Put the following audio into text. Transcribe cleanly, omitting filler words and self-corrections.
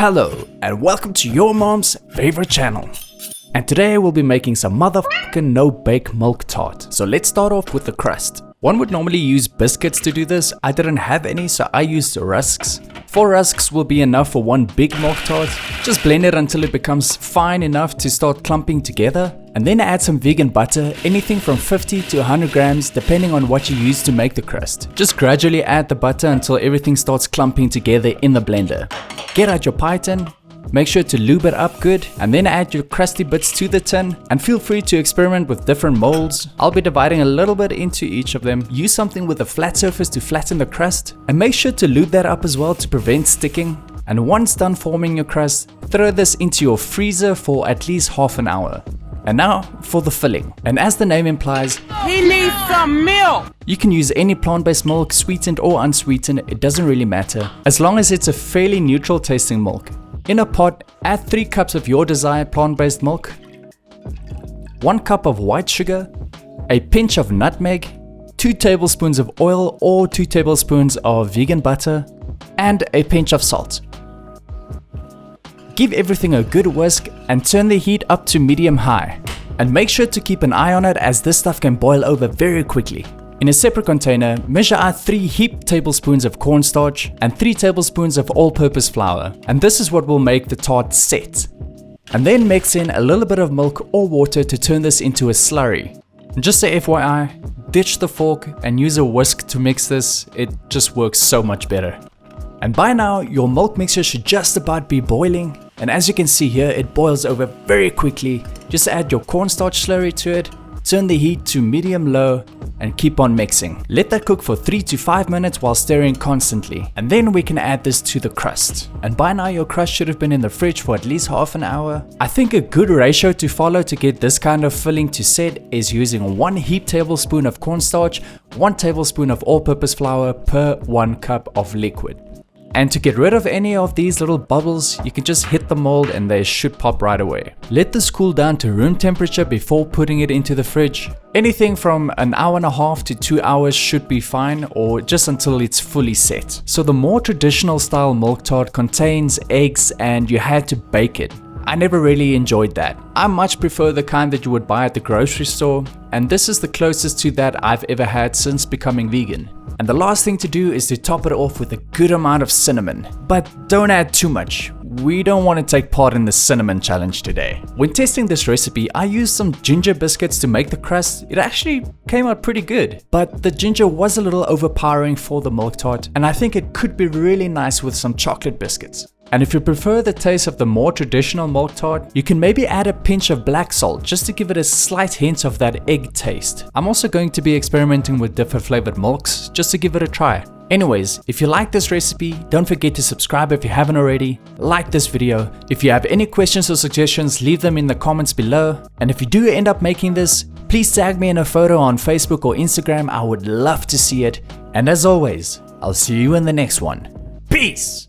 Hello and welcome to your mom's favorite channel. And today we'll be making some motherfucking no-bake milk tart. So let's start off with the crust. One would normally use biscuits to do this. I didn't have any, so I used rusks. 4 rusks will be enough for one big milk tart. Just blend it until it becomes fine enough to start clumping together. And then add some vegan butter, anything from 50 to 100 grams depending on what you use to make the crust. Just gradually add the butter until everything starts clumping together in the blender. Get out your pie tin. Make sure to lube it up good and then add your crusty bits to the tin, and feel free to experiment with different molds. I'll be dividing a little bit into each of them. Use something with a flat surface to flatten the crust, and make sure to lube that up as well to prevent sticking. And once done forming your crust, throw this into your freezer for at least half an hour. And now for the filling. And as the name implies, he needs some milk! You can use any plant-based milk, sweetened or unsweetened, it doesn't really matter, as long as it's a fairly neutral tasting milk. In a pot, add 3 cups of your desired plant-based milk, 1 cup of white sugar, a pinch of nutmeg, 2 tablespoons of oil or 2 tablespoons of vegan butter, and a pinch of salt. Give everything a good whisk and turn the heat up to medium-high. And make sure to keep an eye on it, as this stuff can boil over very quickly. In a separate container, measure out 3 heaped tablespoons of cornstarch and 3 tablespoons of all-purpose flour, and this is what will make the tart set. And then mix in a little bit of milk or water to turn this into a slurry. And just a FYI, ditch the fork and use a whisk to mix this, it just works so much better. And by now, your milk mixture should just about be boiling, and as you can see here, it boils over very quickly. Just add your cornstarch slurry to it, turn the heat to medium-low, and keep on mixing. Let that cook for 3 to 5 minutes while stirring constantly, and then we can add this to the crust. And by now your crust should have been in the fridge for at least half an hour. I think a good ratio to follow to get this kind of filling to set is using 1 heaped tablespoon of cornstarch, 1 tablespoon of all-purpose flour per 1 cup of liquid. And to get rid of any of these little bubbles, you can just hit the mold and they should pop right away. Let this cool down to room temperature before putting it into the fridge. Anything from an hour and a half to 2 hours should be fine, or just until it's fully set. So the more traditional style milk tart contains eggs and you had to bake it. I never really enjoyed that. I much prefer the kind that you would buy at the grocery store, and this is the closest to that I've ever had since becoming vegan. And the last thing to do is to top it off with a good amount of cinnamon. But don't add too much. We don't want to take part in the cinnamon challenge today. When testing this recipe, I used some ginger biscuits to make the crust. It actually came out pretty good. But the ginger was a little overpowering for the milk tart, and I think it could be really nice with some chocolate biscuits. And if you prefer the taste of the more traditional milk tart, you can maybe add a pinch of black salt just to give it a slight hint of that egg taste. I'm also going to be experimenting with different flavored milks just to give it a try. Anyways, if you like this recipe, don't forget to subscribe if you haven't already, like this video. If you have any questions or suggestions, leave them in the comments below. And if you do end up making this, please tag me in a photo on Facebook or Instagram, I would love to see it. And as always, I'll see you in the next one. Peace!